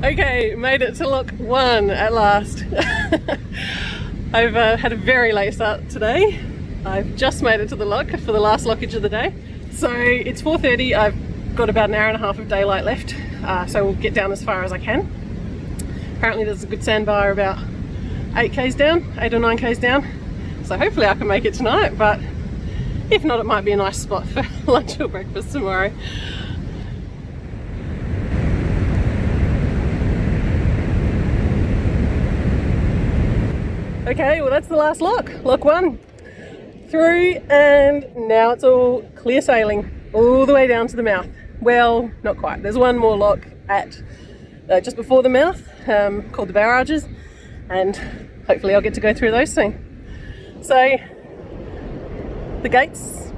Okay, made it to lock 1 at last. I've had a very late start today. I've just made it to the lock for the last lockage of the day. So it's 4:30, I've got about an hour and a half of daylight left, so we'll get down as far as I can. Apparently there's a good sandbar about 8 or 9 k's down, so hopefully I can make it tonight, but if not, it might be a nice spot for lunch or breakfast tomorrow. Okay, well that's the last lock, lock 1 through, and now it's all clear sailing all the way down to the mouth. Well, not quite, there's one more lock at just before the mouth called the barrages, and hopefully I'll get to go through those soon. So the gates,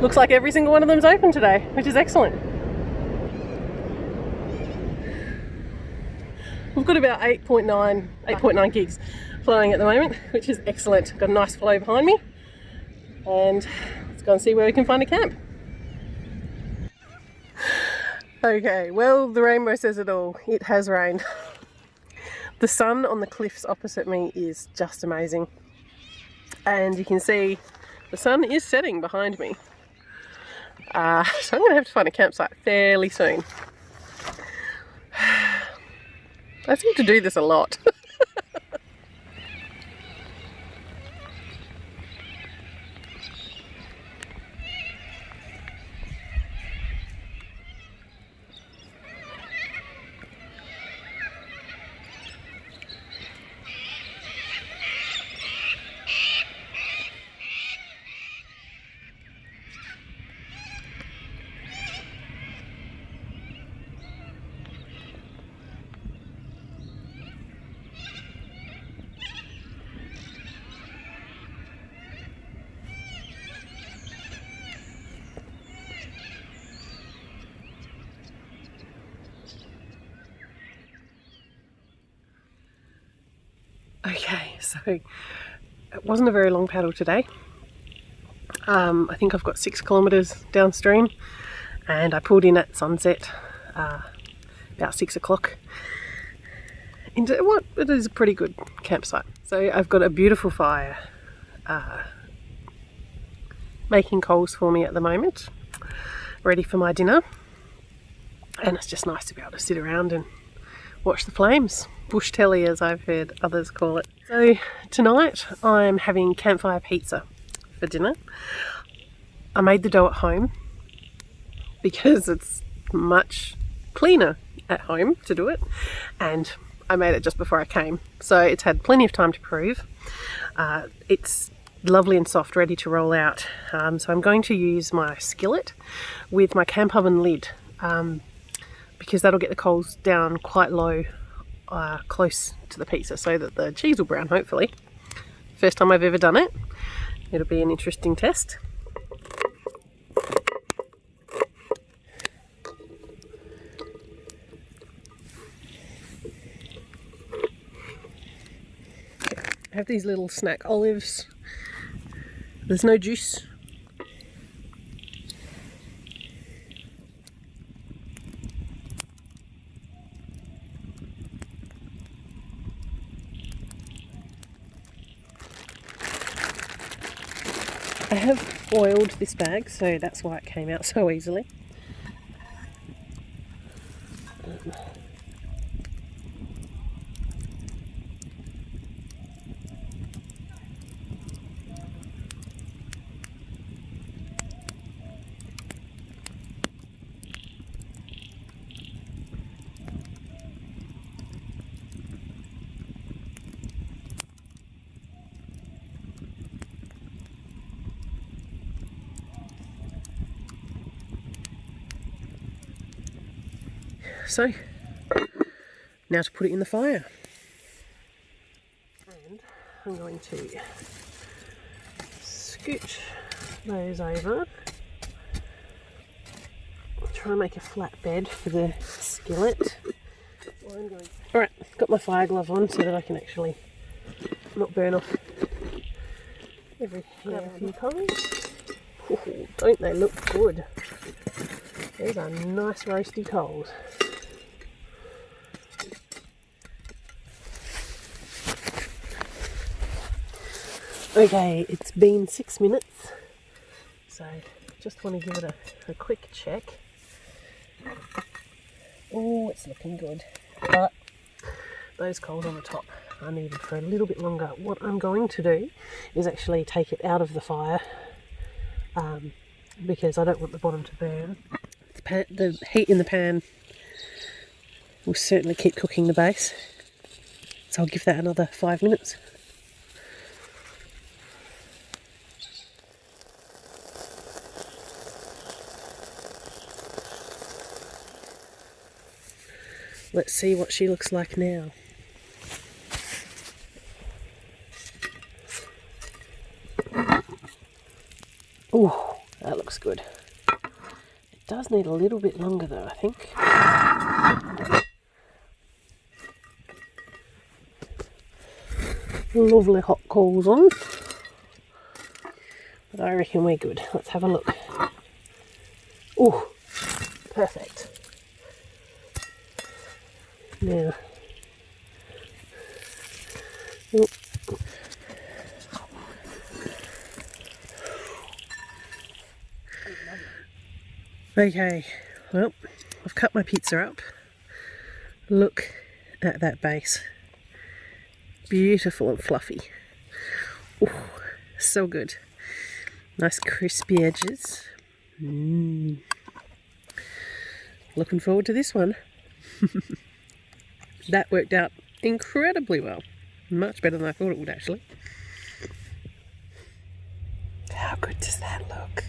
looks like every single one of them's open today, which is excellent. We've got about 8.9 gigs flowing at the moment, which is excellent. Got a nice flow behind me, and let's go and see where we can find a camp. Okay, well, the rainbow says it all. It has rained. The sun on the cliffs opposite me is just amazing, and you can see the sun is setting behind me. So I'm going to have to find a campsite fairly soon. I seem to do this a lot. Okay, so it wasn't a very long paddle today. I think I've got 6 kilometres downstream, and I pulled in at sunset about 6 o'clock into what it is a pretty good campsite. So I've got a beautiful fire making coals for me at the moment, ready for my dinner, and it's just nice to be able to sit around and watch the flames. Bush telly, as I've heard others call it. So tonight I'm having campfire pizza for dinner. I made the dough at home because it's much cleaner at home to do it, and I made it just before I came, so it's had plenty of time to prove. It's lovely and soft, ready to roll out. So I'm going to use my skillet with my camp oven lid, because that'll get the coals down quite low, close to the pizza, so that the cheese will brown, hopefully. First time I've ever done it. It'll be an interesting test. I have these little snack olives. There's no juice. I have oiled this bag, so that's why it came out so easily. So, now to put it in the fire. And I'm going to scoot those over. Try and make a flat bed for the skillet. Alright, got my fire glove on so that I can actually not burn off everything. Grab a few coals. Ooh, don't they look good? These are nice roasty coals. Okay, it's been 6 minutes, so just want to give it a quick check. Oh, it's looking good, but those coals on the top are needed for a little bit longer. What I'm going to do is actually take it out of the fire because I don't want the bottom to burn. The heat in the pan will certainly keep cooking the base, so I'll give that another 5 minutes. Let's see what she looks like now. Oh, that looks good. It does need a little bit longer though, I think. Lovely hot coals on. But I reckon we're good. Let's have a look. Oh, perfect. Now, oh. Okay, well, I've cut my pizza up. Look at that base. Beautiful and fluffy. Ooh, so good. Nice crispy edges. Looking forward to this one. That worked out incredibly well. Much better than I thought it would actually. How good does that look?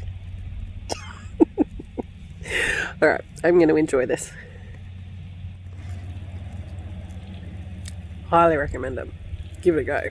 Alright, I'm going to enjoy this. Highly recommend it. Give it a go.